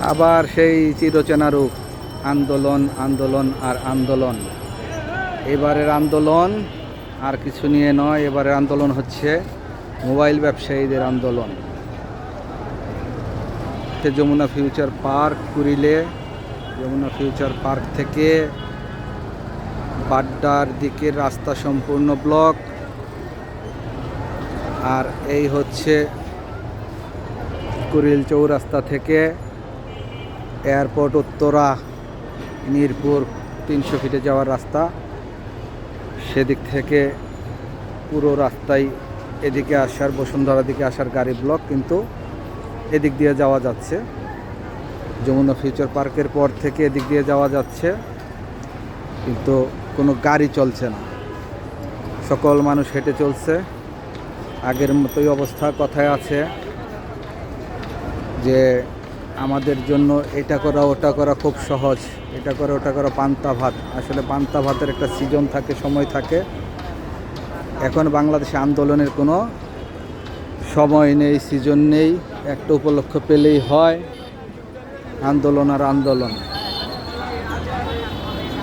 আবার সেই চিরচেনা রূপ, আন্দোলন আন্দোলন আর আন্দোলন। এবারের আন্দোলন আর কিছু নিয়ে নয়, এবারের আন্দোলন হচ্ছে মোবাইল ব্যবসায়ীদের আন্দোলন। যমুনা ফিউচার পার্ক কুড়িলে, যমুনা ফিউচার পার্ক থেকে বাড্ডার দিকের রাস্তা সম্পূর্ণ ব্লক। আর এই হচ্ছে কুড়িল চৌরাস্তা থেকে এয়ারপোর্ট উত্তরা মিরপুর 300 ফিটে যাওয়ার রাস্তা, সেদিক থেকে পুরো রাস্তায় এদিকে আসার, বসুন্ধরা দিকে আসার গাড়ি ব্লক, কিন্তু এদিক দিয়ে যাওয়া যাচ্ছে। যমুনা ফিউচার পার্কের পর থেকে এদিক দিয়ে যাওয়া যাচ্ছে, কিন্তু কোনো গাড়ি চলছে না, সকল মানুষ হেঁটে চলছে। আগের মতোই অবস্থা। কথায় আছে যে আমাদের জন্য এটা করা ওটা করা খুব সহজ, এটা করা ওটা করা পান্তা ভাত। আসলে পান্তা ভাতের একটা সিজন থাকে, সময় থাকে। এখন বাংলাদেশে আন্দোলনের কোনো সময় নেই, সিজন নেই। একটা উপলক্ষ পেলেই হয় আন্দোলন আর আন্দোলন।